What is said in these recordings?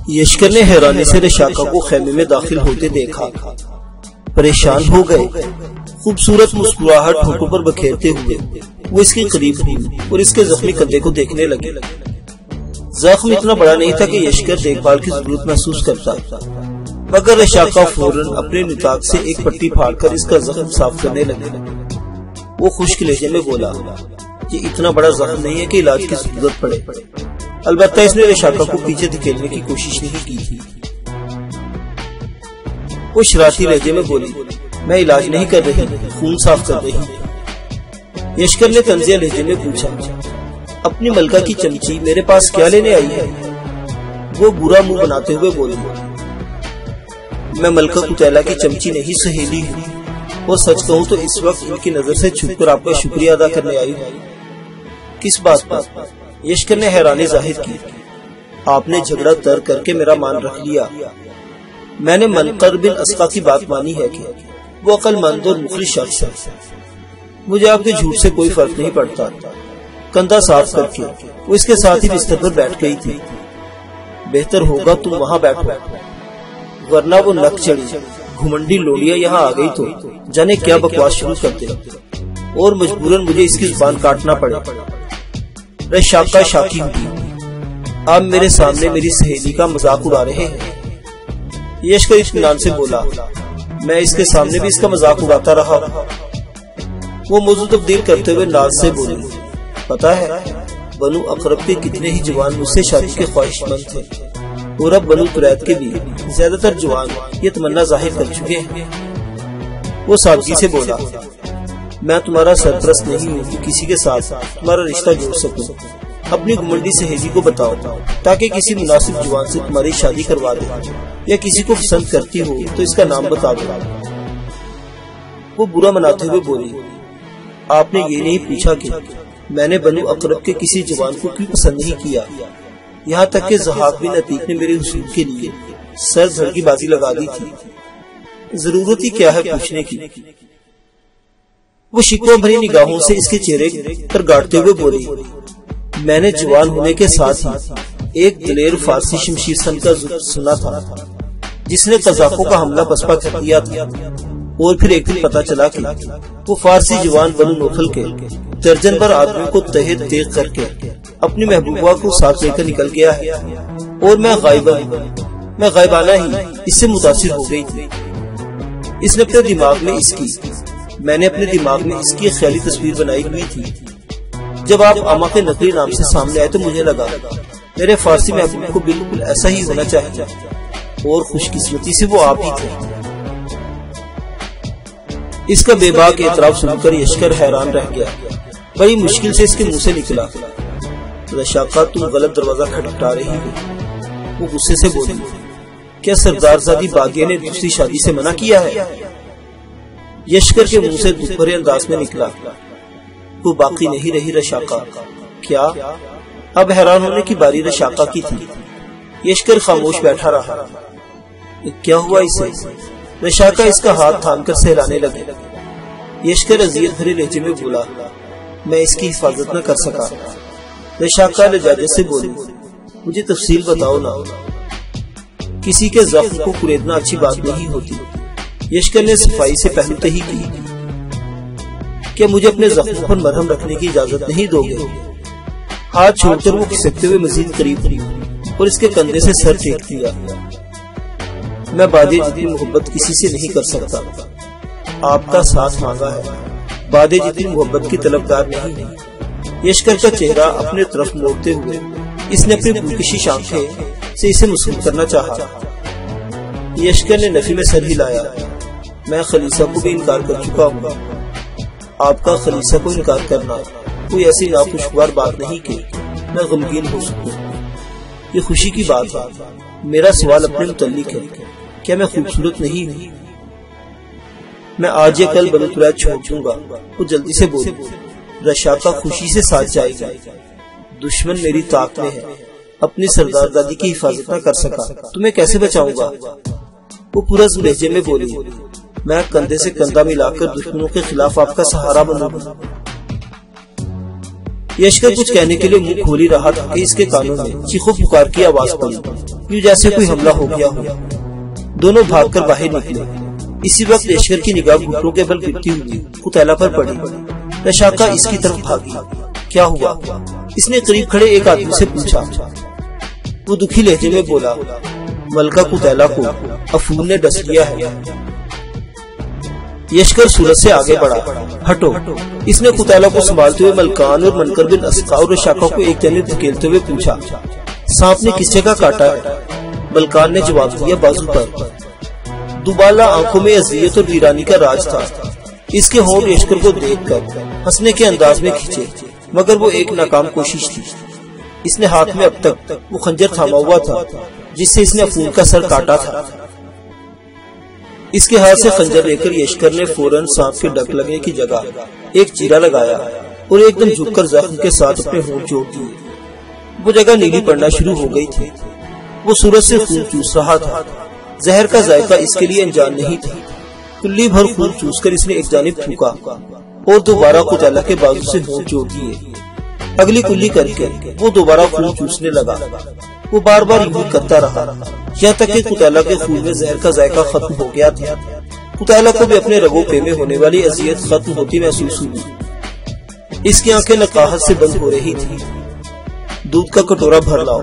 یشکر نے حیرانی سے رشاقہ کو خیمے میں داخل ہوتے دیکھا، پریشان ہو گئے۔ خوبصورت مسکراہٹ ہونٹوں پر بکھیرتے ہوئے وہ اس کے قریب ہوئی اور اس کے زخمی کندھے کو دیکھنے لگے۔ زخم اتنا بڑا نہیں تھا کہ یشکر دیکھ بھال کی ضرورت محسوس کرتا، مگر رشاقہ فوراً اپنے نطاق سے ایک پٹی پھاڑ کر اس کا زخم صاف کرنے لگے۔ وہ خشک لہجے میں بولا، یہ اتنا بڑا زخم نہیں ہے کہ علاج کی ضرورت پڑے۔ البتہ اس نے رشاقہ کو پیچھے دھکیلنے کی کوشش نہیں کی تھی۔ وہ شرارتی لہجے میں بولی، میں علاج نہیں کر رہی، خون صاف کر رہی ہوں۔ یشکر نے طنزیہ لہجے میں پوچھا، اپنی ملکہ کی چمچی میرے پاس کیا لینے آئی ہے؟ وہ برا منہ بناتے ہوئے بولی، میں ملکہ قتیلہ کی چمچی نہیں سہیلی ہوں، اور سچ کہوں تو اس وقت ان کی نظر سے چھپ کر آپ کا شکریہ ادا کرنے آئی ہوں۔ کس بات پر؟ یشکر نے حیرانی ظاہر کی۔ آپ نے جھگڑا ترک کر کے میرا مان رکھ لیا۔ میں نے منقر بن اسقا کی بات مانی ہے کہ وہ عقل مند اور مخلص شخص ہے۔ مجھے آپ کے جھوٹ سے کوئی فرق نہیں پڑتا۔ کندھا صاف کر کے وہ اس کے ساتھ ہی بستر پر بیٹھ گئی تھی۔ بہتر ہوگا تم وہاں بیٹھو، ورنہ وہ نک چڑھی گھمنڈی لوڑیا یہاں آ گئی تو جانے کیا بکواس شروع کر دے اور مجبوراً مجھے اس کی زبان کاٹنا پڑے۔ رشاقہ شاکی ہوئی، آپ میرے سامنے میری سہیلی کا مذاق اڑا رہے ہیں۔ یشکر اطمینان سے بولا، میں اس کے سامنے بھی اس کا مذاق اڑاتا رہا۔ وہ موضوع تبدیل کرتے ہوئے ناز سے بولی، پتا ہے بنو اقرب کے کتنے ہی جوان مجھ سے شادی کے خواہش مند تھے، اور اب بنو قریظہ کے بھی زیادہ تر جوان یہ تمنا ظاہر کر چکے ہیں۔ وہ سادگی سے بولا، میں تمہارا سرپرست نہیں ہوں کہ کسی کے ساتھ تمہارا رشتہ جوڑ سکوں۔ اپنی گمنڈی سہیلی کو بتاؤ تاکہ کسی مناسب جوان سے تمہاری شادی کروا دے، یا کسی کو پسند کرتی ہو تو اس کا نام بتا دو۔ وہ برا مناتے ہوئے بولی، آپ نے یہ نہیں پوچھا کہ میں نے بنو اقرب کے کسی جوان کو کیوں پسند نہیں کیا، یہاں تک کہ ضحاک بن عتیق نے میرے حصول کے لیے سر دھڑ کی بازی لگا دی تھی۔ ضرورت ہی کیا ہے پوچھنے کی؟ وہ شکوہ بھری نگاہوں سے اس کے چہرے پر گاڑتے ہوئے بولی، میں نے جوان ہونے کے ساتھ ہی ایک دلیر فارسی شمشیر سن کا ذکر سنا تھا جس نے قذافوں کا حملہ پسپا کر دیا تھا، اور پھر ایک دن پتا چلا کہ وہ فارسی جوان بنو نوفل کے درجن بھر آدمیوں کو تحت تیغ کر کے اپنی محبوبہ کو ساتھ لے کر نکل گیا ہے، اور میں غائبانہ ہی اس سے متاثر ہو گئی تھی۔ اس نے اپنے دماغ میں میں نے اپنے دماغ میں اس کی ایک خیالی تصویر بنائی ہوئی تھی۔ جب آپ آما کے نقلی نام سے سامنے آئے تو مجھے لگا میرے فارسی محبوب کو بالکل ایسا ہی ہونا چاہیے، اور خوش قسمتی سے وہ آپ ہی تھے۔ اس کا بے باک اعتراف سن کر یشکر حیران رہ گیا۔ بڑی مشکل سے اس کے منہ سے نکلا، رشاقہ تم غلط دروازہ کھٹکھٹا رہی ہو۔ وہ غصے سے بولی، کیا سردار زادی باغیہ نے دوسری شادی سے منع کیا ہے؟ یشکر کے منہ سے دکھ بھرے انداز میں نکلا، وہ باقی نہیں رہی رشاقہ۔ کیا؟ اب حیران ہونے کی باری رشاقہ کی تھی۔ یشکر خاموش بیٹھا رہا۔ کیا ہوا اسے؟ رشاقہ اس کا ہاتھ تھام کر سہلانے لگے۔ یشکر اذیت بھرے لہجے میں بولا، میں اس کی حفاظت نہ کر سکا۔ رشاقہ لجاجت سے بولی، مجھے تفصیل بتاؤ نا۔ کسی کے زخم کو کریدنا اچھی بات نہیں ہوتی۔ یشکر نے صفائی سے پہلو تہی کی، کیا مجھے اپنے زخم پر مرہم رکھنے کی اجازت نہیں دو گے؟ ہاتھ چھوڑ کر وہ کھسکتے ہوئے مزید قریب ہوئی اور اس کے کندھے سے سر ٹیک دیا۔ میں بادے جتنی محبت کسی سے نہیں کر سکتا، آپ کا ساتھ مانگا ہے، بادے جتنی محبت کی طلبگار نہیں۔ یشکر کا چہرہ اپنے طرف موڑتے ہوئے اس نے اپنی پرکشش آنکھیں سے اسے مسحور کرنا چاہا۔ یشکر نے نفی میں سر ہلایا، میں خلیصہ کو بھی انکار کر چکا ہوں۔ آپ کا خلیصہ کو انکار کرنا کوئی ایسی ناخوشگوار بات نہیں کہ میں غمگین ہو سکوں، یہ خوشی کی بات ہے۔ میرا سوال اپنے متعلق ہے، کیا میں خوبصورت نہیں ہوں؟ میں آج یا کل بنو قریظہ چھوڑ دوں گا۔ وہ جلدی سے بولی، رشاقہ خوشی سے ساتھ جائے گا۔ دشمن میری طاقت میں ہے، اپنی سردار دادی کی حفاظت نہ کر سکا، تمہیں کیسے بچاؤں گا؟ وہ پرعزم لہجے میں بولی، میں کندھے سے کندھا ملا کر دشمنوں کے خلاف آپ کا سہارا بنوں گا۔ یشکر کچھ کہنے کے لیے منہ کھول ہی رہا تھا کہ اس کے کانوں میں چیخو پکار کی آواز پڑی، یوں جیسے کوئی حملہ ہو گیا ہو۔ دونوں بھاگ کر باہر نکلے۔ اسی وقت یشکر کی نگاہ گھٹنوں کے بل گرتی ہوئی قتیلہ پر پڑی۔ رشاقہ اس کی طرف بھاگی۔ کیا ہوا؟ اس نے قریب کھڑے ایک آدمی سے پوچھا۔ وہ دکھی لہجے میں بولا، ملکہ قتیلہ کو افون نے ڈس لیا ہے۔ یشکر صورت سے آگے بڑھا۔ ہٹو۔ اس نے قتیلہ کو سنبھالتے ہوئے ملکان اور منکر بن اسقا اور رشاقہ کو ایک جانب دھکیلتے ہوئے پوچھا، سانپ نے کس جگہ کاٹا ہے؟ ملکان نے جواب دیا، بازو پر۔ دوبالا آنکھوں میں اذیت اور ویرانی کا راج تھا۔ اس کے ہونٹ یشکر کو دیکھ کر ہنسنے کے انداز میں کھینچے، مگر وہ ایک ناکام کوشش تھی۔ اس نے ہاتھ میں اب تک وہ خنجر تھاما ہوا تھا جس سے اس نے افون کا سر کاٹا تھا۔ اس کے ہاتھ سے خنجر لے کر یشکر نے فوراً سانپ کے ڈک لگنے کی جگہ ایک چیرا لگایا اور ایک دم جھک کر زخم کے ساتھ اپنے ہونٹ جوڑ دیے۔ وہ جگہ نیلی پڑنا شروع ہو گئی تھی۔ وہ صورت سے خون چوس رہا تھا۔ زہر کا ذائقہ اس کے لیے انجان نہیں تھا۔ کلی بھر خون چوس کر اس نے ایک جانب تھوکا اور دوبارہ قتیلہ کے بازو سے ہونٹ جوڑ دیے۔ اگلی کلی کر کے وہ دوبارہ خون چوسنے لگا۔ وہ بار بار یوں کرتا رہا یہاں تک کہ قتیلہ کے خون میں زہر کا ذائقہ ختم ہو گیا تھا۔ قتیلہ کو بھی اپنے رگوں پے میں ہونے والی اذیت ختم ہوتی محسوس ہوئی۔ اس کی آنکھیں نقاہت سے بند ہو رہی تھی۔ دودھ کا کٹورا بھر لاؤ۔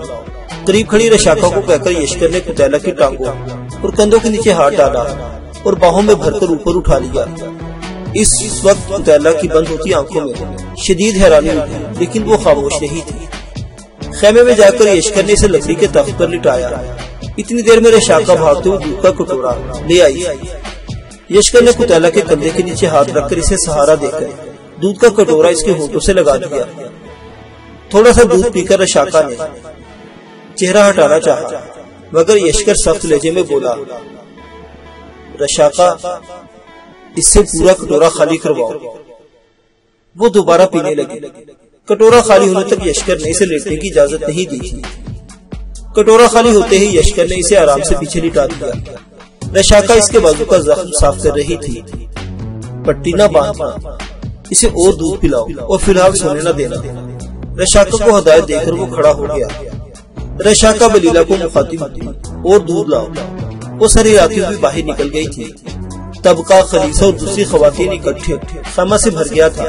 قریب کھڑی رشاقہ کو کہہ کر یشکر نے قتیلہ کی ٹانگوں اور کندھوں کے نیچے ہاتھ ڈالا اور باہوں میں بھر کر اوپر اٹھا لیا۔ اس وقت قتیلہ کی بند ہوتی آنکھوں میں شدید حیرانی ہوئی، لیکن وہ خاموش نہیں تھی۔ خیمے میں جا کر یشکر نے اسے لکڑی کے تخت پر لٹایا۔ اتنی دیر میں رشاقہ بھاگتے ہوئے دودھ کا کٹورا لے آئی۔ یشکر نے قتیلہ کے کندھے کے نیچے ہاتھ رکھ کر اسے سہارا دے کر دودھ کا کٹورا اس کے ہونٹوں سے لگا دیا۔ تھوڑا سا دودھ پی کر رشاقہ نے چہرہ ہٹانا چاہا، مگر یشکر سخت لہجے میں بولا، رشاقہ اس سے پورا کٹورا خالی کرواؤ۔ وہ دوبارہ پینے لگی۔ کٹورا خالی ہونے تک یشکر نے اسے لیٹنے کی اجازت نہیں دی تھی۔ کٹورا خالی ہوتے ہی یشکر نے اسے آرام سے پیچھے لٹا دیا۔ رشاقہ اس کے بازو کا زخم صاف کر رہی تھی۔ پٹی نہ باندھنا، اسے اور دودھ پلاؤ اور فی الحال سونے نہ دینا۔ رشاقہ کو ہدایت دے کر وہ کھڑا ہو گیا۔ رشاقہ بلیلہ کو مخاطب ہوئی، اور دودھ لاؤ۔ وہ سری راتی ہوئی باہر نکل گئی تھی۔ طبقہ، خلیصہ اور دوسری خواتین اکٹھے خیمہ سے بھر گیا تھا۔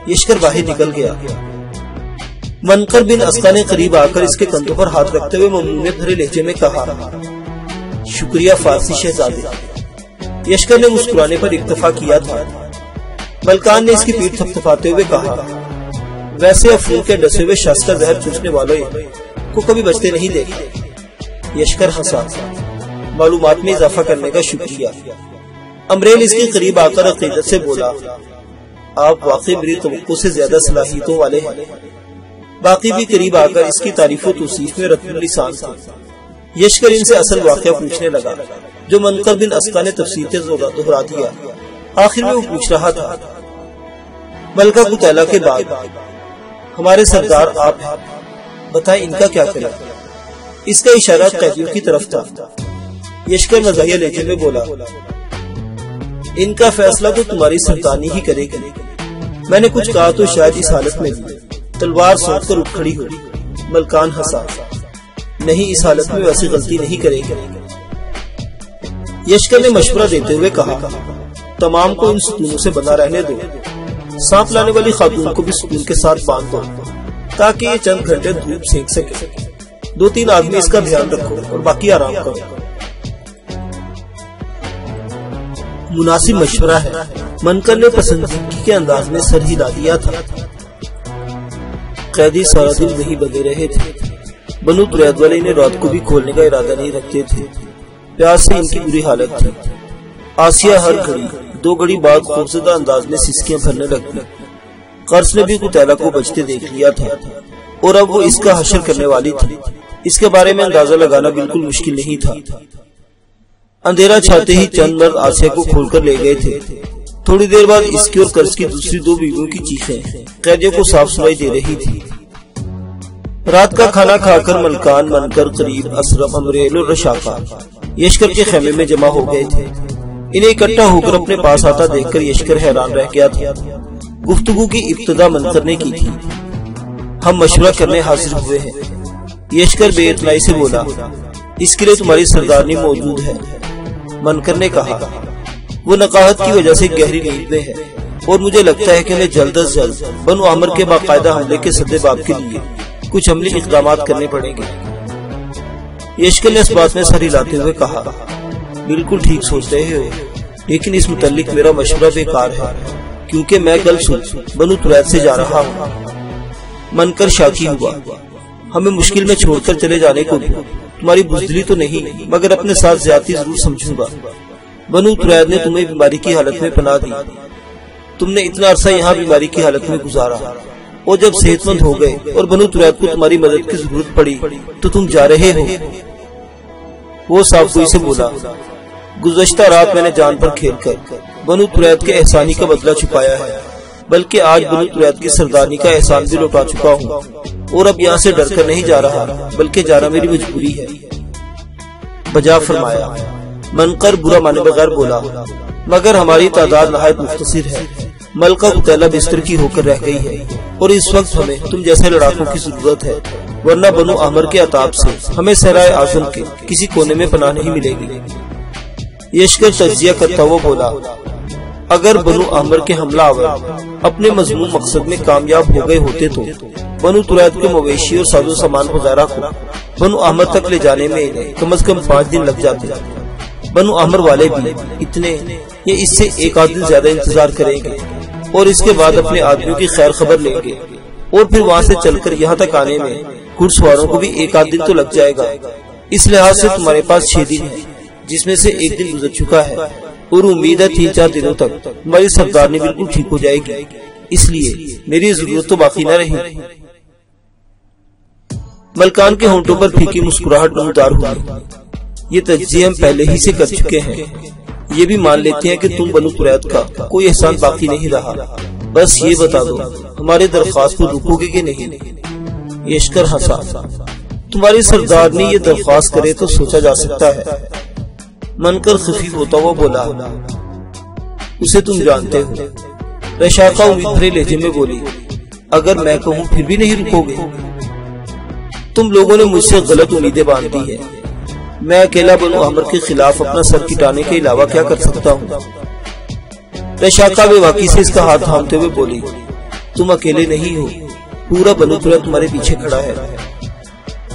یشکر باہر نکل گیا۔ منکر بن اسقا نے قریب آ کر اس کے کندھوں پر ہاتھ رکھتے ہوئے ممنونیت بھرے لہجے میں کہا، شکریہ فارسی شہزادے۔ یشکر نے مسکرانے پر اکتفا کیا تھا۔ ملکان نے اس کی پیٹھ تھپتھپاتے ہوئے کہا، ویسے افون کے ڈسے ہوئے شخص کا زہر چوسنے والوں کو کبھی بچتے نہیں دیکھا۔ یشکر ہنسا، معلومات میں اضافہ کرنے کا شکریہ۔ امریل اس کے قریب آ کر عقیدت سے بولا، آپ واقعی میری توقع سے زیادہ صلاحیتوں والے ہیں۔ باقی بھی قریب آ کر اس کی تعریف و توصیف میں رتن لسان تھے۔ یشکر ان سے اصل واقعہ پوچھنے لگا جو منکر بن اسقا نے تفصیل سے دہرا دیا۔ آخر میں وہ پوچھ رہا تھا، ملکہ قتیلہ کے بعد ہمارے سردار آپ ہیں، بتائیں ان کا کیا کریں؟ اس کا اشارہ قیدیوں کی طرف تھا۔ یشکر مزاحیہ لہجے میں بولا، ان کا فیصلہ تو تمہاری سلطانی ہی کرے گی۔ میں نے کچھ کہا تو شاید اس حالت میں بھی تلوار سونپ کر اٹھ کھڑی ہو۔ ملکان ہنسا، نہیں اس حالت میں ویسی غلطی نہیں کرے گی۔ یشکر نے مشورہ دیتے ہوئے کہا، تمام کو ان ستونوں سے بنا رہنے دو۔ سانپ لانے والی خاتون کو بھی ستون کے ساتھ باندھ دو تاکہ یہ چند گھنٹے دھوپ سینک سکے۔ 2-3 آدمی اس کا دھیان رکھو اور باقی آرام کرو۔ مناسب مشورہ ہے، منکر نے پسندیدگی کے انداز میں سر ہلا دیا تھا۔ قیدی سارا دن وہی بندے رہے تھے۔ بنو تریاد والے انہیں رات کو بھی کھولنے کا ارادہ نہیں رکھتے تھے۔ پیاس سے ان کی بری حالت تھی۔ آسیہ ہر گھڑی 2 گھڑی بعد خوفزدہ انداز میں سسکیاں بھرنے لگی۔ قرص نے بھی قتیلہ کو بچتے دیکھ لیا تھا اور اب وہ اس کا حشر کرنے والی تھی۔ اس کے بارے میں اندازہ لگانا بالکل مشکل نہیں تھا۔ اندھیرا چھاتے ہی چند مرد آسیہ کو کھول کر لے گئے تھے۔ تھوڑی دیر بعد اس کی اور قرص کی دوسری 2 بیویوں کی چیخیں قیدیوں کو صاف سنائی دے رہی تھی۔ رات کا کھانا کھا کر ملکان، منکر، قریب، اسرف، امریل اور رشاقہ یشکر کے خیمے میں جمع ہو گئے تھے۔ انہیں اکٹھا ہو کر اپنے پاس آتا دیکھ کر یشکر حیران رہ گیا تھا۔ گفتگو کی ابتدا منکر نے کی تھی۔ ہم مشورہ کرنے حاضر ہوئے ہیں۔ یشکر بے اطمینانی سے بولا، اس کے لیے تمہاری سردارنی موجود ہے۔ منکر نے کہا، وہ نقاہت کی وجہ سے گہری نیند میں ہے اور مجھے لگتا ہے کہ ہمیں جلد از جلد بنو عامر کے باقاعدہ حملے کے سد باب کے لیے کچھ عملی اقدامات کرنے پڑیں گے۔ یشکر نے اس بات میں سر ہلاتے ہوئے کہا، بالکل ٹھیک سوچ رہے ہو، لیکن اس متعلق میرا مشورہ بیکار ہے کیونکہ میں کل صبح بنو تریت سے جا رہا ہوں۔ منکر شاکی ہوا، ہمیں مشکل میں چھوڑ کر چلے جانے کو بھی تمہاری بزدلی تو نہیں، مگر اپنے ساتھ زیادتی ضرور سمجھوں گا۔ بنو تریت نے تمہیں بیماری کی حالت میں پناہ دی، تم نے اتنا عرصہ یہاں بیماری کی حالت میں گزارا، اور جب صحت مند ہو گئے اور بنو تریت کو تمہاری مدد کی ضرورت پڑی تو تم جا رہے ہو۔ وہ صاف گوئی سے بولا، گزشتہ رات میں نے جان پر کھیل کر بنو تریت کے احسانی کا بدلہ چھپایا ہے، بلکہ آج بنو تریت کی سردارنی کا احسان بھی لوٹا چکا ہوں، اور اب یہاں سے ڈر کر نہیں جا رہا بلکہ جانا میری مجبوری ہے۔ بجا فرمایا۔ منکر برا مانے بغیر بولا، مگر ہماری تعداد نہایت مختصر ہے، ملکہ قتیلہ بستر کی ہو کر رہ گئی ہے، اور اس وقت ہمیں تم جیسے لڑاکوں کی ضرورت ہے، ورنہ بنو عامر کے عتاب سے ہمیں صحرائے اعظم کے کسی کونے میں پناہ نہیں ملے گی۔ یشکر تجزیہ کرتا ہوا بولا، اگر بنو عامر کے حملہ آور اپنے مضمون مقصد میں کامیاب ہو گئے ہوتے تو بنو تریت کے مویشی اور ساز و سامان وغیرہ کو بنو عامر تک لے جانے میں کم از کم 5 دن لگ جاتے۔ بنو عامر والے بھی اتنے یا اس سے 1 آدھ دن زیادہ انتظار کریں گے، اور اس کے بعد اپنے آدمیوں کی خیر خبر لیں گے، اور پھر وہاں سے چل کر یہاں تک آنے میں گھڑ سواروں کو بھی 1 آدھ دن تو لگ جائے گا۔ اس لحاظ سے تمہارے پاس 6 دن ہے، جس میں سے 1 دن گزر چکا ہے، اور امید ہے 3-4 دنوں تک تمہاری سردارنی بالکل ٹھیک ہو جائے گی، اس لیے میری ضرورت تو باقی نہ رہی۔ ملکان کے ہونٹوں پر پھیکی مسکراہٹ نمودار ہوئی۔ یہ تجزیہ ہم پہلے ہی سے کر چکے ہیں، یہ بھی مان لیتے ہیں کہ تم بنو تریت کا کوئی احسان باقی نہیں رہا، بس یہ بتا دو ہمارے درخواست کو روکو گے کہ نہیں۔ یشکر ہنسا، تمہاری سردارنی یہ درخواست کرے تو سوچا جا سکتا ہے۔ منکر خفیف ہوتا ہوا بولا، اسے تم جانتے ہو۔ رشاقہ امید بھرے لہجے میں بولی، اگر میں کہوں پھر بھی نہیں رکو گے؟ تم لوگوں نے مجھ سے غلط امیدیں باندھ دی ہیں، میں اکیلا بنو عامر کے خلاف اپنا سر کٹانے کے علاوہ کیا کر سکتا ہوں؟ رشاقہ بے واقعی سے اس کا ہاتھ تھامتے ہوئے بولی، تم اکیلے نہیں ہو، پورا بنو تریت تمہارے پیچھے کھڑا ہے۔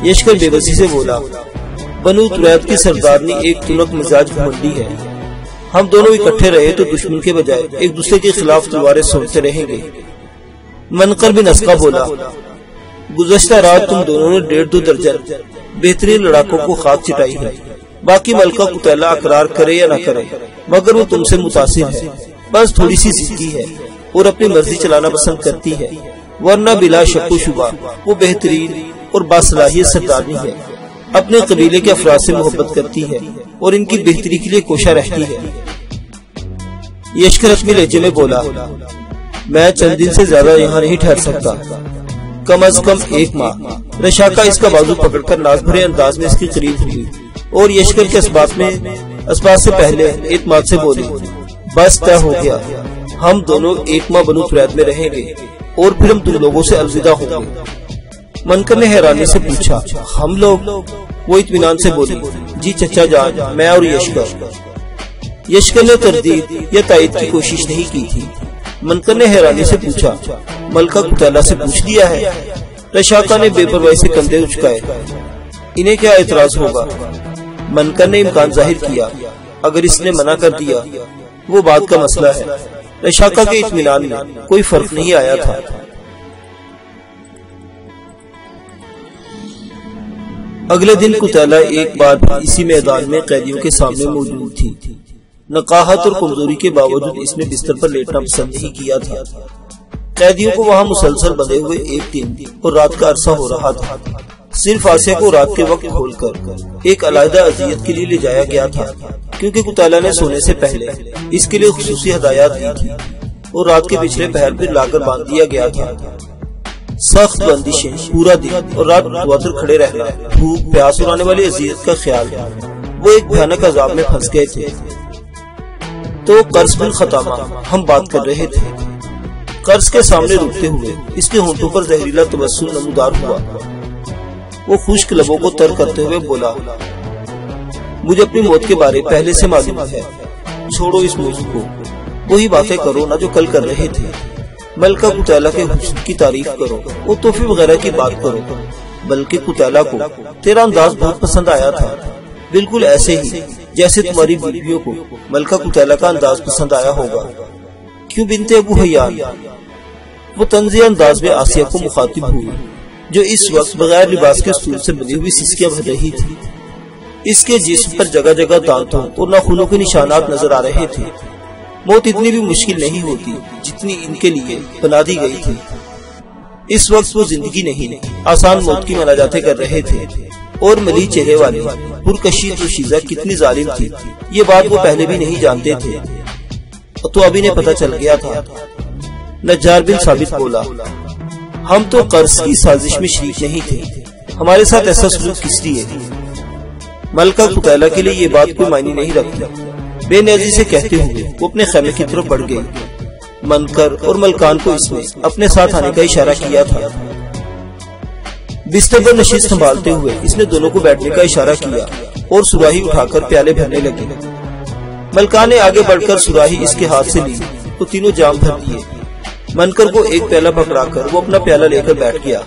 یشکر بے بسی سے بولا، بنو تریت کی سردارنی ایک تلخ مزاج گھمنڈی ہے، ہم دونوں اکٹھے رہے تو دشمن کے بجائے ایک دوسرے کے خلاف تلواریں سونٹتے رہیں گے۔ منکر بھی نسخہ بولا، گزشتہ رات تم دونوں نے 1.5-2 درجن بہترین لڑاکوں کو خاک چٹائی ہے، باقی ملکہ قتیلہ اقرار کرے یا نہ کرے مگر وہ تم سے متاثر ہے، بس تھوڑی سی ضدی ہے اور اپنی مرضی چلانا پسند کرتی ہے، ورنہ بلا شک و شبہ وہ بہترین اور باصلاحیت سردارنی ہے، اپنے قبیلے کے افراد سے محبت کرتی ہے اور ان کی بہتری کے لیے کوشاں رہتی ہے۔ یشکر اپنے لہجے میں بولا، میں چند دن سے زیادہ یہاں نہیں ٹھہر سکتا، کم از کم 1 ماہ۔ رشاقہ اس کا بازو پکڑ کر ناز بھرے انداز میں اس کی قریب ہوئی اور یشکر کے اسبات سے پہلے اعتماد سے بولی، بس طے ہو گیا، ہم دونوں 1 ماہ بنو تریت میں رہیں گے اور پھر ہم تم لوگوں سے الوداع ہوں گے۔ منکر نے حیرانی سے پوچھا، ہم لوگ؟ وہ اطمینان سے بولی، جی چچا جان، میں اور یشکر۔ یشکر نے تردید یا تائید کی کوشش نہیں کی تھی۔ منکر نے حیرانی سے پوچھا، ملکہ قتیلہ سے پوچھ لیا ہے؟ رشاقہ نے بے پرواہی سے کندھے اچکائے، انہیں کیا اعتراض ہوگا؟ منکر نے امکان ظاہر کیا، اگر اس نے منع کر دیا وہ بات کا مسئلہ ہے۔ رشاقہ کے اطمینان میں کوئی فرق نہیں آیا تھا۔ اگلے دن قتیلہ ایک بار اسی میدان میں قیدیوں کے سامنے موجود تھی۔ نقاہت اور کمزوری کے باوجود اس نے بستر پر لیٹنا پسند نہیں کیا تھا۔ قیدیوں کو وہاں مسلسل بندھے ہوئے 1 دن اور رات کا عرصہ ہو رہا تھا۔ صرف آسیہ کو رات کے وقت کھول کر ایک علیحدہ اذیت کے لیے لے جایا گیا تھا، کیونکہ قتیلہ نے سونے سے پہلے اس کے لیے خصوصی ہدایات دی تھی، اور رات کے پچھلے پہر پھر لا کر باندھ دیا گیا تھا۔ سخت بندشیں، پورا دن اور رات متواتر کھڑے رہنا، بھوک پیاس اور آنے والی اذیت کا خیال، وہ ایک بھیانک عذاب میں پھنس گئے تھے۔ تو قرض بالخطامہ ہم بات کر رہے تھے۔ قرض کے سامنے رکتے ہوئے اس کے ہونٹوں پر زہریلا تبسم نمودار ہوا۔ وہ خشک لبوں کو تر کرتے ہوئے بولا، مجھے اپنی موت کے بارے پہلے سے معلوم ہے، چھوڑو اس موضوع کو، وہی باتیں کرو نہ جو کل کر رہے تھے۔ ملکہ قتیلہ کے حسن کی تعریف کرو، وہ تحفے وغیرہ کی بات کرو۔ بلکہ قتیلہ کو تیرا انداز بہت پسند آیا تھا، بالکل ایسے ہی جیسے تمہاری بیویوں کو ملکہ قتیلہ کا انداز پسند آیا ہوگا، کیوں بنت ابو حیان؟ وہ طنزیہ انداز میں آسیہ کو مخاطب ہوئی، جو اس وقت بغیر لباس کے سور سے بنی ہوئی سسکیاں بھر رہی تھی۔ اس کے جسم پر جگہ جگہ دانتوں اور ناخنوں کے نشانات نظر آ رہے تھے۔ موت اتنی بھی مشکل نہیں ہوتی جتنی ان کے لیے بنا دی گئی تھی۔ اس وقت وہ زندگی نہیں آسان موت کی مناجاتیں کر رہے تھے، اور ملی چہرے والی پرکشید رشیزہ کتنی ظالم تھی یہ بات وہ پہلے بھی نہیں جانتے تھے، تو اب انہیں پتہ چل گیا تھا۔ نجار بن ثابت بولا، ہم تو قرض کی سازش میں شریک نہیں تھے، ہمارے ساتھ ایسا سلوک کس لیے؟ ملکہ قتیلہ کے لیے یہ بات کوئی معنی نہیں رکھتی۔ بے نیازی سے کہتے ہوئے وہ اپنے خیمے کی طرف بڑھ گئی۔ منکر اور ملکان کو اس میں اپنے ساتھ آنے کا اشارہ کیا تھا۔ بستر پر نشست سنبھالتے ہوئے اس نے دونوں کو بیٹھنے کا اشارہ کیا اور سراہی اٹھا کر پیالے بھرنے لگے۔ ملکان نے آگے بڑھ کر سراہی اس کے ہاتھ سے لی، وہ تینوں جام بھر دیے۔ منکر کو ایک پیالہ پکڑا کر وہ اپنا پیالہ لے کر بیٹھ گیا۔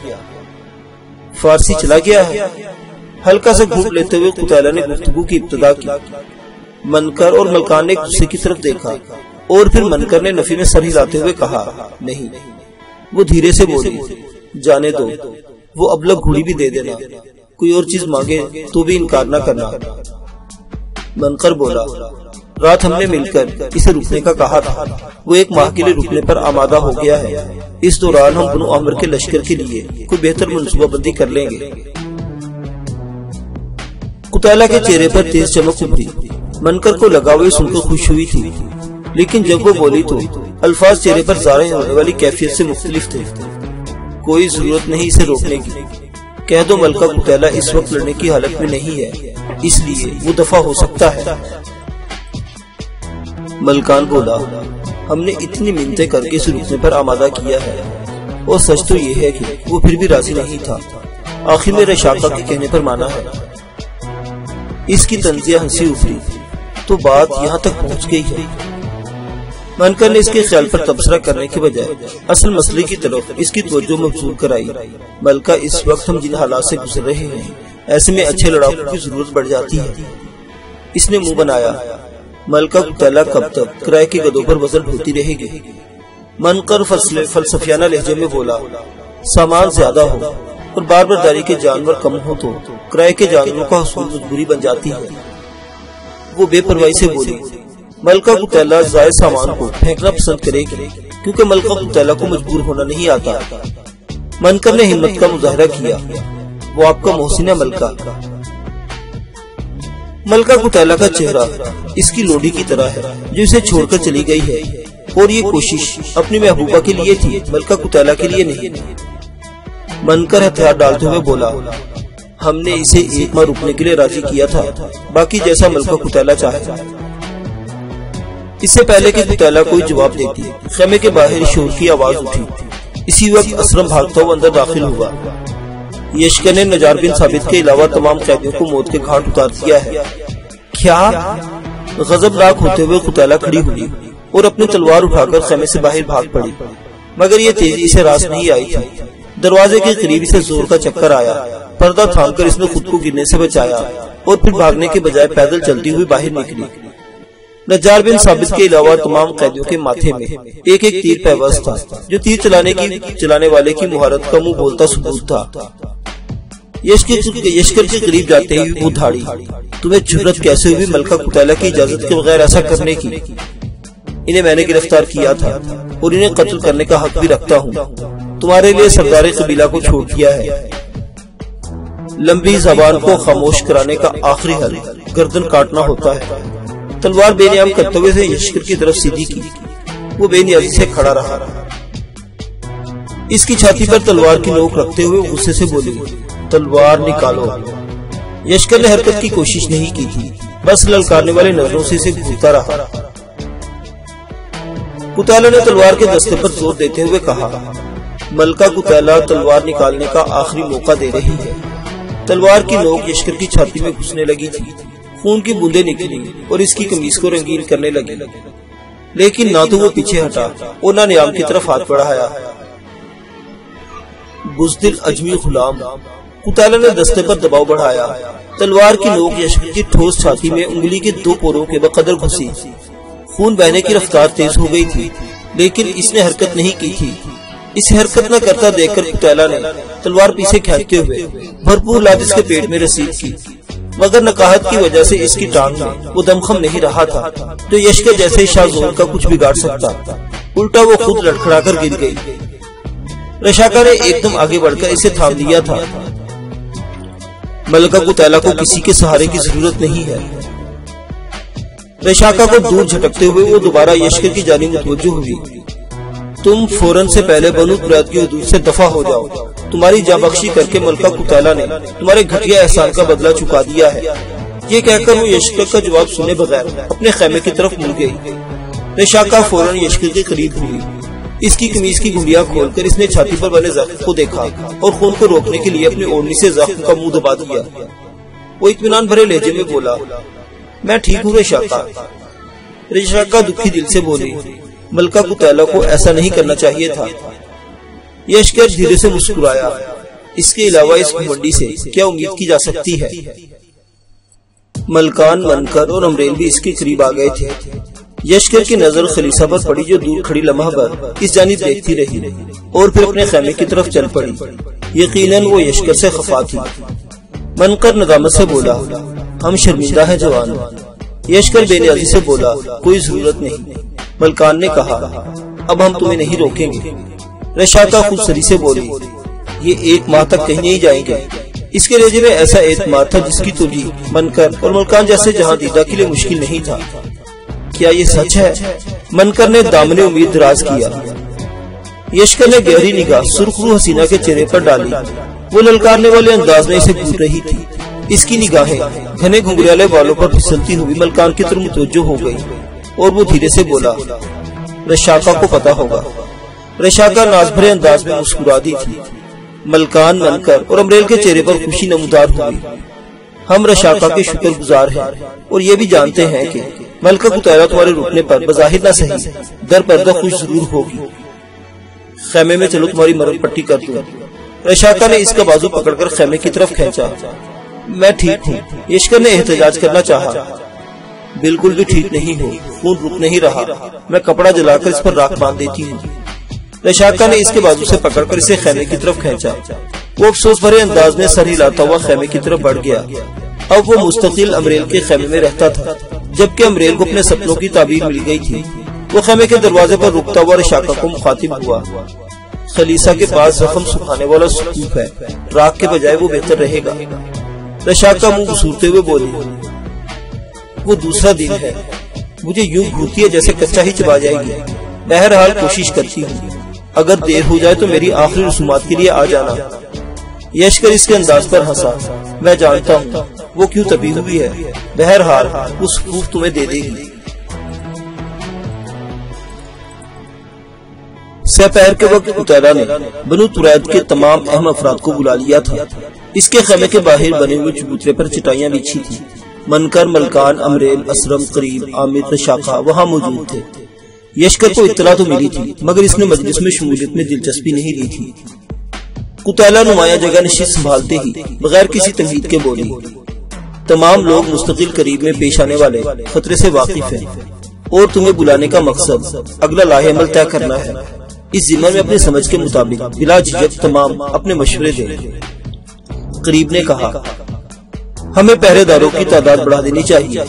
فارسی چلا گیا ہے؟ ہلکا سا گھونٹ لیتے ہوئے قتیلہ نے گفتگو کی ابتدا کی۔ منکر اور ملکان نے ایک دوسرے کی طرف دیکھا، اور پھر منکر نے نفی میں سر ہلاتے ہوئے کہا، نہیں۔ وہ دھیرے سے بولی، جانے دو، وہ ابلغ گھوڑی بھی دے دینا، کوئی اور چیز مانگے تو بھی انکار نہ کرنا۔ منکر بولا، رات ہم نے مل کر اسے رکنے کا کہا تھا، وہ 1 ماہ کے لیے رکنے پر آمادہ ہو گیا ہے۔ اس دوران ہم بنو عامر کے لشکر کے لیے کوئی بہتر منصوبہ بندی کر لیں گے۔ قتیلہ کے چہرے پر تیز چمک ابھری۔ منکر کو لگا وہ سن کر خوش ہوئی تھی، لیکن جب وہ بولی تو الفاظ چہرے پر ظاہر ہونے والی کیفیت سے مختلف تھے۔ کوئی ضرورت نہیں اسے روکنے کی، کہہ دو ملکہ قتیلہ اس وقت لڑنے کی حالت میں نہیں ہے، اس لیے وہ دفع ہو سکتا ہے۔ ملکان بولا، ہم نے اتنی منتیں کر کے اسے رکنے پر آمادہ کیا ہے، اور سچ تو یہ ہے کہ وہ پھر بھی راضی نہیں تھا، آخر میرے شاقہ کے کہنے پر مانا ہے۔ اس کی طنزیہ ہنسی اٹھی تو بات یہاں تک پہنچ گئی ہے۔ منکر نے اس کے خیال پر تبصرہ کرنے کے بجائے اصل مسئلے کی طرف اس کی توجہ مبذول کرائی۔ ملکہ، اس وقت ہم جن حالات سے گزر رہے ہیں، ایسے میں اچھے لڑاکوں کی ضرورت بڑھ جاتی ہے۔ اس نے منہ بنایا، ملکہ قتیلہ کب تک کرائے کے گدھوں پر وزن ڈھوتی رہے گی؟ منکر فلسفیانہ لہجے میں بولا، سامان زیادہ ہو اور بار برداری کے جانور کم ہو تو کرائے کے جانوروں کا حصول مجبوری بن جاتی ہے۔ وہ بے پرواہی سے بولی، ملکہ قتیلہ زائد سامان کو پھینکنا پسند کرے گی، کیونکہ ملکہ قتیلہ کو مجبور ہونا نہیں آتا۔ منکر نے ہمت کا مظاہرہ کیا، وہ آپ کا محسن ہے ملکہ۔ ملکہ قتیلہ کا چہرہ اس کی لوڈی کی طرح ہے جو اسے چھوڑ کر چلی گئی ہے، اور یہ کوشش اپنی محبوبہ کے لیے تھی، ملکہ قتیلہ کے لیے نہیں۔ منکر ہتھیار ڈالتے ہوئے بولا، ہم نے اسے 1 ماہ رکنے کے لیے راضی کیا تھا، باقی جیسا ملکہ قتیلہ چاہے۔ اس سے پہلے کہ قتیلہ کوئی جواب دیتی، خیمے کے باہر شور کی آواز اٹھی۔ اسی وقت اسرم بھاگتا ہوا اندر داخل ہوا۔ یشکر نے نجار بن ثابت کے علاوہ تمام قیدیوں کو موت کے گھاٹ اتار دیا ہے۔ کیا؟ غضب ناک ہوتے ہوئے قتیلہ کھڑی ہوئی اور اپنی تلوار اٹھا کر خیمے سے باہر بھاگ پڑی، مگر یہ تیزی سے راست نہیں آئی تھی۔ دروازے کے قریب اسے زور کا چکر آیا، پردہ تھام کر اس نے خود کو گرنے سے بچایا اور پھر بھاگنے کے بجائے پیدل چلتی ہوئی باہر نکلی۔ نجار بن ثابت کے علاوہ تمام قیدیوں کے ماتھے میں ایک ایک تیر پیوست تھا، جو تیر چلانے والے کی مہارت کا منہ بولتا ثبوت تھا۔ یشکر کے قریب جاتے ہی وہ دھاڑی، تمہیں جرأت کیسے ہوئی ملکہ قتیلہ کی اجازت کے بغیر ایسا کرنے کی؟ انہیں میں نے گرفتار کیا تھا اور انہیں قتل کرنے کا حق بھی رکھتا ہوں، تمہارے لیے سردار قبیلہ کو چھوڑ دیا ہے۔ لمبی زبان کو خاموش کرانے کا آخری حل گردن کاٹنا ہوتا ہے۔ تلوار بے نیام کرتے ہوئے سے یشکر کی طرف سیدھی کی، وہ بے نیازی سے کھڑا رہا۔ اس کی چھاتی پر تلوار کی نوک رکھتے ہوئے غصے سے بولی، تلوار نکالو۔ یشکر نے حرکت کی کوشش نہیں کی تھی، بس للکارنے والے نظروں سے اسے گھورتا رہا۔ قتیلہ نے تلوار کے دستے پر زور دیتے ہوئے کہا، ملکہ قتیلہ تلوار نکالنے کا آخری موقع دے رہی ہے۔ تلوار کی نوک یشکر کی چھاتی میں گھسنے لگی تھی، خون کی بوندیں نکلی اور اس کی قمیص کو رنگین کرنے لگی، لیکن نہ تو وہ پیچھے ہٹا اور نہ نیام کی طرف ہاتھ بڑھایا۔ بزدل اجمی غلام، قتیلہ نے دستے پر دباؤ بڑھایا۔ تلوار کی نوک یشکر کی ٹھوس چھاتی میں انگلی کے 2 پوروں کے بقدر گھسی۔ خون بہنے کی رفتار تیز ہو گئی تھی، لیکن اس نے حرکت نہیں کی تھی۔ اسے حرکت نہ کرتا دیکھ کر قتیلہ نے تلوار پیچھے کھینچتے ہوئے بھرپور لات اس کے پیٹ میں رسید کی، مگر نکاہت کی وجہ سے اس کی ٹانگ میں وہ دمخم نہیں رہا تھا جو یشکر جیسے شاہ زور کا کچھ بگاڑ سکتا۔ الٹا وہ خود لڑکھڑا کر گر گئی۔ رشاکا نے ایک دم آگے بڑھ کر اسے تھام لیا تھا۔ ملکہ قتیلہ کو کسی کے سہارے کی ضرورت نہیں ہے۔ رشاکا کو دور جھٹکتے ہوئے وہ دوبارہ یشکر کی جانب متوجہ ہوئی۔ تم فوراً سے پہلے بنو قریظہ کی حدود سے دفع ہو جاؤ۔ تمہاری جاں بخشی کر کے ملکہ قتیلہ نے تمہارے گھٹیا احسان کا بدلہ چکا دیا ہے۔ یہ کہہ کر وہ یشکر کا جواب سنے بغیر اپنے خیمے کی طرف مڑ گئی۔ رشاکا فوراً یشکر کے قریب ہوئی۔ اس کی قمیص کی گنڈیاں کھول کر اس نے چھاتی پر بنے زخم کو دیکھا اور خون کو روکنے کے لیے اپنی اوڑنی سے زخم کا منہ دبا دیا۔ وہ اطمینان بھرے لہجے میں بولا، میں ٹھیک ہوں رشاکا۔ رشاکا دکھی دل سے بولی، ملکہ قتیلہ کو ایسا نہیں کرنا چاہیے تھا۔ یشکر دھیرے سے مسکرایا، اس کے علاوہ اس گھمنڈی سے کیا امید کی جا سکتی ہے؟ ملکان منکر اور امریل بھی اس کے قریب آ گئے تھے۔ یشکر کی نظر خلیصہ پر پڑی جو دور کھڑی لمحہ بھر اس جانب دیکھتی رہی اور پھر اپنے خیمے کی طرف چل پڑی۔ یقیناً وہ یشکر سے خفا تھی۔ منکر ندامت سے بولا، ہم شرمندہ ہیں جوان۔ یشکر بے نیازی سے بولا، کوئی ضرورت نہیں۔ ملکان نے کہا، اب ہم تمہیں نہیں روکیں گے۔ رشاکا خود سری سے بولی، یہ 1 ماہ تک کہیں نہیں جائیں گے۔ اس کے لہجے میں ایسا اعتماد تھا جس کی توجیہ منکر اور ملکان جیسے جہاں دیدہ کے لیے مشکل نہیں تھا۔ کیا یہ سچ ہے؟ منکر نے دامن امید دراز کیا۔ یشکر نے گہری نگاہ سرخ رو حسینہ کے چہرے پر ڈالی۔ وہ للکارنے والے انداز میں اسے گھور رہی تھی۔ اس کی نگاہیں گھنے گھنگریالے بالوں پر پھسلتی ہوئی ملکان کی طرف متوجہ ہو گئی اور وہ دھیرے سے بولا، رشاکا کو پتا ہوگا۔ رشاکا ناز بھرے انداز میں مسکرا دی تھی۔ ملکان منکر اور امریل کے چہرے پر خوشی نمودار ہوئی۔ ہم رشاکا کے شکر گزار ہیں اور یہ بھی جانتے ہیں کہ ملکہ قتیلہ تمہارے رکنے پر بظاہر نہ صحیح در پردہ خوش ضرور ہوگی۔ خیمے میں چلو تمہاری مرہم پٹی کر دوں۔ رشاکا نے اس کا بازو پکڑ کر خیمے کی طرف کھینچا۔ میں ٹھیک ہوں۔ یشکر نے احتجاج کرنا چاہا۔ بالکل بھی ٹھیک نہیں ہو، خون رک نہیں رہا۔ میں کپڑا جلا کر اس پر راکھ باندھ دیتی ہوں۔ رشاکا نے اس کے بازو سے پکڑ کر اسے خیمے کی طرف کھینچا۔ وہ افسوس بھرے انداز میں سر ہلاتا ہوا خیمے کی طرف بڑھ گیا۔ اب وہ مستقل امریل کے خیمے میں رہتا تھا، جبکہ امریل کو اپنے سپنوں کی تعبیر مل گئی تھی۔ وہ خیمے کے دروازے پر رکتا ہوا رشاکا کو مخاطب ہوا۔ خلیصہ کے پاس زخم سکھانے والا سکوپ ہے، راکھ کے بجائے وہ بہتر رہے گا۔ رشاکا منہ گھسوٹتے ہوئے بولی، وہ دوسرا دن ہے، مجھے یوں گھورتی ہے جیسے کچا ہی چبا جائے گی۔ بہرحال کوشش کرتی ہوں، اگر دیر ہو جائے تو میری آخری رسومات کے لیے آ جانا۔ یشکر اس کے انداز پر ہنسا، میں جانتا ہوں وہ کیوں تبی ہوئی ہے، بہرحال وہ سکوف تمہیں دے دے گی۔ سپہر کے وقت قتیلہ نے بنو قریظہ کے تمام اہم افراد کو بلا لیا تھا۔ اس کے خیمے کے باہر بنے ہوئے چبوترے پر چٹائیاں بچھی تھی۔ منکر، ملکان، امریل، اسرم، قریب، عامر، رشاکا وہاں موجود تھے۔ یشکر کو اطلاع تو ملی تھی، مگر اس نے مجلس میں شمولیت میں دلچسپی نہیں لی تھی۔ قتیلہ نمایاں جگہ نشست سنبھالتے ہی بغیر کسی تمہید کے بولی، تمام لوگ مستقل قریب میں پیش آنے والے خطرے سے واقف ہیں اور تمہیں بلانے کا مقصد اگلا لاہ عمل طے کرنا ہے۔ اس ذمہ میں اپنے سمجھ کے مطابق بلا جھجک تمام اپنے مشورے دیں۔ قریب نے کہا، ہمیں پہرے داروں کی تعداد بڑھا دینی چاہیے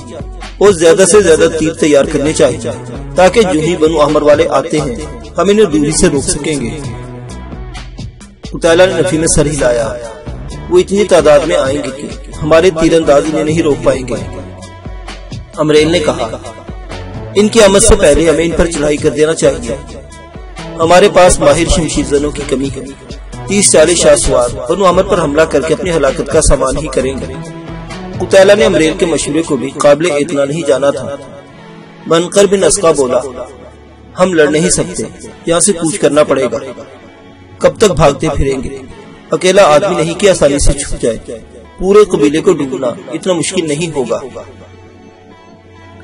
اور زیادہ سے زیادہ تیر تیار کرنے چاہیے تاکہ جو ہی بنو احمر والے آتے ہیں ہم انہیں دوری سے روک سکیں گے۔ قتیلہ نے نفی میں سر ہلایا، وہ اتنی تعداد میں آئیں گے کہ ہمارے تیر انداز انہیں نہیں روک پائیں گے۔ امریل نے کہا، ان کی آمد سے پہلے ہمیں ان پر چڑھائی کر دینا چاہیے۔ ہمارے پاس ماہر شمشیر زنوں کی کمی ہے، 30-40 شاہ سوار بنو احمر پر حملہ کر کے اپنی ہلاکت کا سامان ہی کریں گے۔ قتیلہ نے امریل کے مشورے کو بھی قابل اعتنا نہیں جانا تھا۔ منکر بن اسقا بولا، ہم لڑ نہیں سکتے، یہاں سے کوچ کرنا پڑے گا۔ کب تک بھاگتے پھریں گے؟ اکیلا آدمی نہیں کہ آسانی سے چھپ جائے، پورے قبیلے کو ڈوبنا اتنا مشکل نہیں ہوگا۔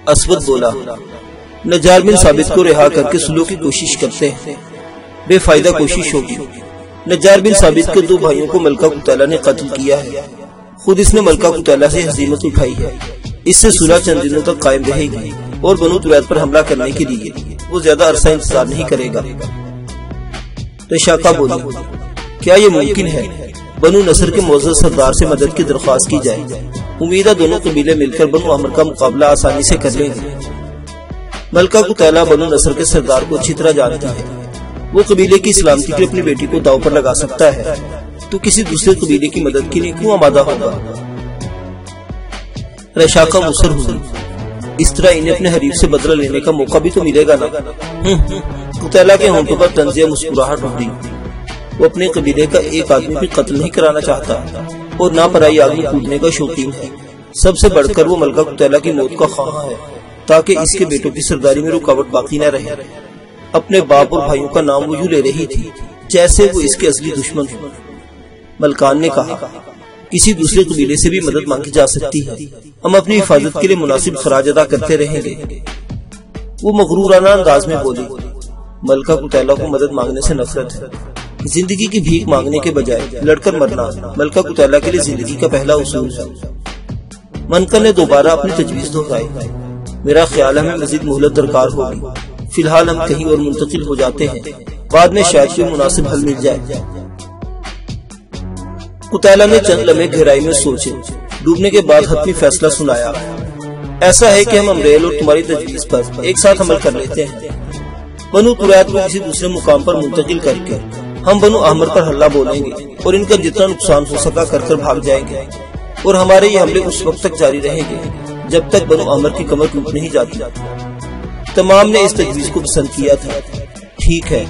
اسود بولا، نجار بن ثابت کو رہا کر کے سلو کی کوشش کرتے ہیں، بے فائدہ کوشش ہوگی۔ نجار بن ثابت کے 2 بھائیوں کو ملکہ قتیلہ نے قتل کیا ہے، خود اس نے ملکہ قتیلہ سے ہزیمت اٹھائی ہے۔ اس سے صلح چند دنوں تک قائم رہے گی اور بنو طریت پر حملہ کرنے کے لیے وہ زیادہ عرصہ انتظار نہیں کرے گا۔ رشاقہ بولی، کیا یہ ممکن ہے بنو نصر کے معزز سردار سے مدد کی درخواست کی جائے؟ امید ہے دونوں قبیلے مل کر بنو عمر کا مقابلہ آسانی سے کر لیں گے۔ ملکہ قتیلہ بنو نصر کے سردار کو اچھی طرح جانتی ہے، وہ قبیلے کی سلامتی کے اپنی بیٹی کو داؤ پر لگا سکتا ہے تو کسی دوسرے قبیلے کی مدد کے لیے کیوں آمادہ ہوگا؟ رشاقہ مصر ہوئی، اس طرح انہیں اپنے حریف سے بدلہ لینے کا موقع بھی تو ملے گا نا۔ قتیلہ کے ہونٹوں پر طنزیہ مسکراہٹ اٹھی، وہ اپنے قبیلے کا ایک آدمی بھی قتل نہیں کرانا چاہتا اور نہ پرائی آگ میں کودنے کا شوقین ہے۔ سب سے بڑھ کر وہ ملکہ قتیلہ کی موت کا خواہاں ہے تاکہ اس کے بیٹوں کی سرداری میں رکاوٹ باقی نہ رہے۔ اپنے باپ اور بھائیوں کا نام وہ یوں لے رہی تھی جیسے وہ اس کے اصلی دشمن ہو۔ ملکان نے کہا، کسی دوسرے قبیلے سے بھی مدد مانگی جا سکتی ہے، ہم اپنی حفاظت کے لیے مناسب خراج ادا کرتے رہیں گے۔ وہ مغرورانہ انداز میں بولی، ملکہ قتیلہ کو مدد مانگنے سے نفرت ہے، زندگی کی بھیک مانگنے کے بجائے لڑ کر مرنا ملکہ قتیلہ کے لیے زندگی کا پہلا اصول ہے۔ منکر نے دوبارہ اپنی تجویز دہرائی، میرا خیال ہے ہمیں مزید مہلت درکار ہوگی، فی الحال ہم کہیں اور منتقل ہو جاتے ہیں، بعد میں شاید کوئی مناسب حل مل جائے۔ قتیلہ نے چند لمحے گہرائی میں سوچے، ڈوبنے کے بعد حتمی فیصلہ سنایا، ایسا ہے کہ ہم امریل اور تمہاری تجویز پر ایک ساتھ عمل کر لیتے ہیں۔ بنو طریت کو کسی دوسرے مقام پر منتقل کر کے ہم بنو احمر پر حلہ بولیں گے اور ان کا جتنا نقصان ہو سکا کر بھاگ جائیں گے، اور ہمارے یہ حملے اس وقت تک جاری رہیں گے جب تک بنو احمر کی کمر ٹوٹ نہیں جاتی۔ تمام نے اس تجویز کو پسند کیا تھا۔ ٹھیک ہے،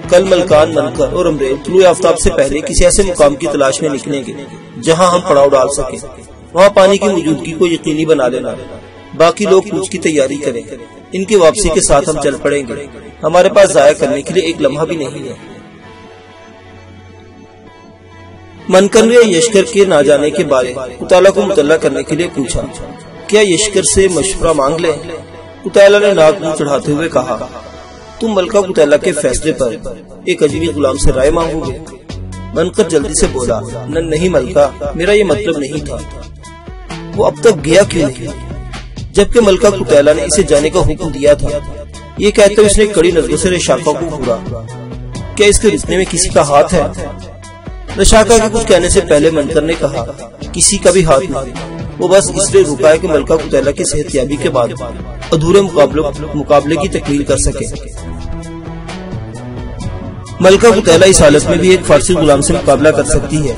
کل ملکان، منکر اور امریل طلوع آفتاب سے پہلے کسی ایسے مقام کی تلاش میں نکلیں گے جہاں ہم پڑاؤ ڈال سکیں، وہاں پانی کی موجودگی کو یقینی بنا لینا، باقی لوگ کوچ کی تیاری کریں، ان کی واپسی کے ساتھ ہم چل پڑیں گے، ہمارے پاس ضائع کرنے کے لیے ایک لمحہ بھی نہیں ہے۔ منکر نے یشکر کے نہ جانے کے بارے قتیلہ کو مطلع کرنے کے لیے پوچھا، کیا یشکر سے مشورہ مانگ لیں؟ قتیلہ نے ناک منہ چڑھاتے ہوئے کہا، تم ملکہ قتیلہ کے فیصلے پر ایک اجنبی غلام سے رائے مانگو گے؟ منکر جلدی سے بولا، نہیں ملکہ، میرا یہ مطلب نہیں تھا۔ وہ اب تک گیا کیوں نہیں جبکہ ملکہ قتیلہ نے اسے جانے کا حکم دیا تھا؟ یہ کہتے ہوئے اس نے کڑی نظروں سے رشاقہ کو گھورا، کیا اس کے رکنے میں کسی کا ہاتھ ہے؟ رشاقہ کے کچھ کہنے سے پہلے منکر نے کہا، کسی کا بھی ہاتھ نہیں، وہ بس اس لیے رکا ہے کہ ملکہ قتیلہ کی صحت یابی کے بعد ادھورے مقابلے کی تکمیل کر سکے۔ ملکہ قتیلہ اس حالت میں بھی ایک فارسی غلام سے مقابلہ کر سکتی ہے،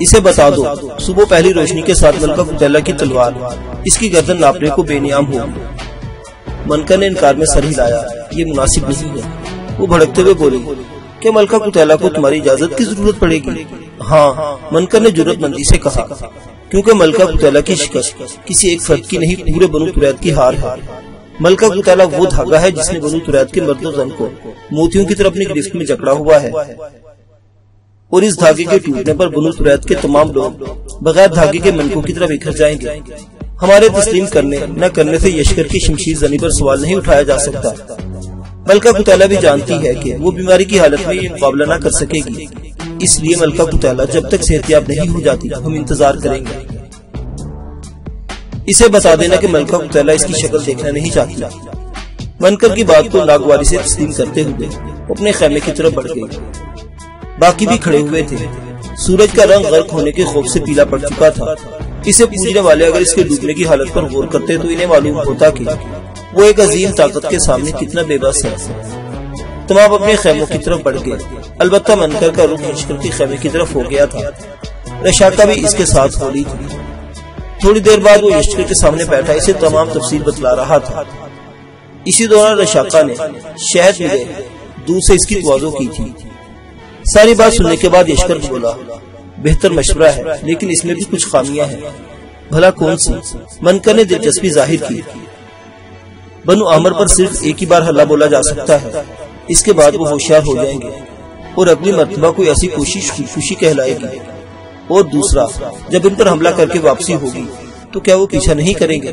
اسے بتا دو صبح پہلی روشنی کے ساتھ ملکہ قتیلہ کی تلوار اس کی گردن ناپنے کو بے نیام ہوگی۔ منکر نے انکار میں سر ہلایا، یہ مناسب نہیں ہے۔ وہ بھڑکتے ہوئے بولی، کہ ملکہ قتیلہ کو تمہاری اجازت کی ضرورت پڑے گی؟ ہاں، منکر نے جرأت مندی سے کہا، کیونکہ ملکہ قتیلہ کی شکست کسی ایک فرد کی نہیں، پورے بنو طریت کی ہار ہے۔ ملکہ قتیلہ وہ دھاگا ہے جس نے بنو طریت کے مرد و زن کو موتیوں کی طرح اپنی گرفت میں جکڑا ہوا ہے، اور اس دھاگے کے ٹوٹنے پر بنو طریت کے تمام لوگ بغیر دھاگے کے منکوں کی طرح بکھر جائیں گے۔ ہمارے تسلیم کرنے نہ کرنے سے یشکر کی شمشیر زنی پر سوال نہیں اٹھایا جا سکتا۔ ملکہ قتیلہ بھی جانتی ہے کہ وہ بیماری کی حالت میں یہ مقابلہ نہ کر سکے گی، اس لیے ملکہ قتیلہ جب تک صحتیاب نہیں ہو جاتی ہم انتظار کریں گے۔ اسے بتا دینا کہ ملکہ قتیلہ اس کی شکل دیکھنا نہیں چاہتی۔ منکر کی بات کو ناگواری سے تسلیم کرتے ہوئے اپنے خیمے کی طرف بڑھ گئی۔ باقی بھی کھڑے ہوئے تھے۔ سورج کا رنگ غرق ہونے کے خوف سے پیلا پڑ چکا تھا۔ اسے پوجنے والے اگر اس کے ڈوبنے کی حالت پر غور کرتے تو انہیں معلوم ہوتا کہ وہ ایک عظیم طاقت کے سامنے کتنا بے بس ہے۔ تمام اپنے خیموں کی طرف بڑھ گئے، البتہ منکر کا رخ یشکر کے خیمے کی طرف ہو گیا تھا۔ رشاقہ بھی اس کے ساتھ ہو رہی تھی۔ تھوڑی دیر بعد وہ یشکر کے سامنے بیٹھا اسے تمام تفصیل بتلا رہا تھا۔ اسی دوران رشاقہ نے شہد ملے دور سے اس کی تواضع کی تھی۔ ساری بات سننے کے بعد یشکر بولا، بہتر مشورہ ہے لیکن اس میں بھی کچھ خامیاں ہیں۔ بھلا کون سی؟ منکر نے دلچسپی ظاہر کی۔ بنو عامر پر صرف ایک ہی بار حلہ بولا جا سکتا ہے، اس کے بعد وہ ہوشیار ہو جائیں گے اور اپنی مرتبہ کوئی ایسی کوشش خوشی کہلائے گی۔ اور دوسرا، جب ان پر حملہ کر کے واپسی ہوگی تو کیا وہ پیچھا نہیں کریں گے؟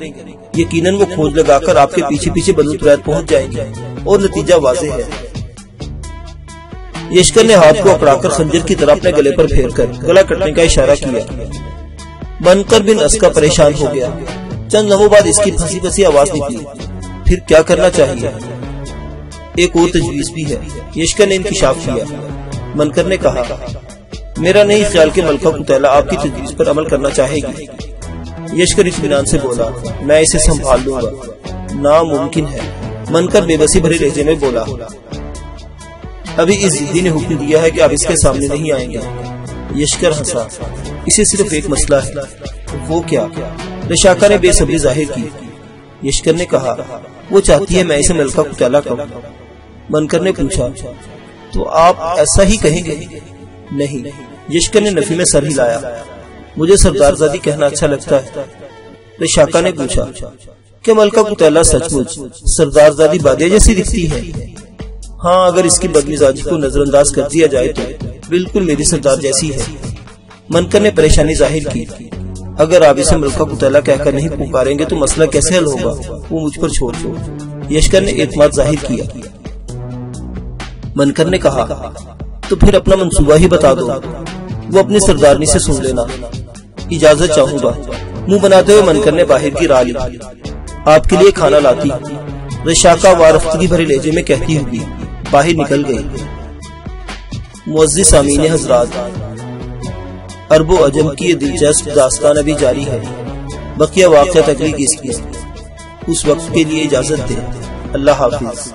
یقیناً وہ کھوج لگا کر آپ کے پیچھے پیچھے بنو طرید پہنچ جائیں گے اور نتیجہ واضح ہے۔ یشکر نے ہاتھ کو اکڑا کر خنجر کی طرح اپنے گلے پر پھیر کر گلا کٹنے کا اشارہ کیا۔ بنکر بن اسکا پریشان ہو گیا۔ چند لمحوں بعد اس کی پھنسی پھنسی آواز نکلی، پھر کیا کرنا چاہیے؟ ایک اور تجویز بھی ہے، یشکر نے انکشاف کیا۔ بنکر نے کہا، میرا نہیں خیال کہ ملکہ قتیلہ آپ کی تجویز پر عمل کرنا چاہے گی۔ یشکر اطمینان سے بولا، میں اسے سنبھال لوں گا۔ ناممکن ہے، بنکر بے بسی بھرے لہجے میں بولا۔ ابھی اس ضدی نے حکم دیا ہے کہ آپ اس کے سامنے نہیں آئیں گے۔ یشکر ہنسا، اسے صرف ایک مسئلہ ہے۔ وہ کیا؟ رشاکا نے بے صبری ظاہر کی۔ یشکر نے کہا، وہ چاہتی ہے میں اسے ملکہ قتیلہ کہوں۔ بنکر نے پوچھا، تو آپ ایسا ہی کہیں گے؟ نہیں، یشکر نے نفی میں سر ہلایا، مجھے سردار زادی کہنا اچھا لگتا ہے۔ رشاکا نے پوچھا، کہ ملکہ قتیلہ سچ مچ سردار زادی بادیہ جیسی دکھتی ہے؟ ہاں، اگر اس کی بدمزاجی کو نظر انداز کر دیا جائے تو بالکل میری سردار جیسی ہے۔ بنکر نے پریشانی ظاہر کی، اگر آپ اسے ملکہ قتیلہ کہہ کر نہیں پکاریں گے تو مسئلہ کیسے حل ہوگا؟ وہ مجھ پر چھوڑ دو۔ یشکر نے اعتماد ظاہر کیا۔ بنکر نے کہا، تو پھر اپنا منصوبہ ہی بتا دو، وہ اپنی سردارنی سے سن لینا۔ اجازت چاہوں گا۔ منہ بناتے ہوئے بنکر نے باہر کی راہ لی۔ آپ کے لیے کھانا لاتی، رشاکا وارفتگی بھرے لہجے میں کہتی ہوئی باہر نکل گئی۔ معزز سامعین حضرات، عرب و عجم کی یہ دلچسپ داستان ابھی جاری ہے، بقیہ واقعات اگلی قسط میں۔ اس وقت کے لیے اجازت دیں۔ اللہ حافظ۔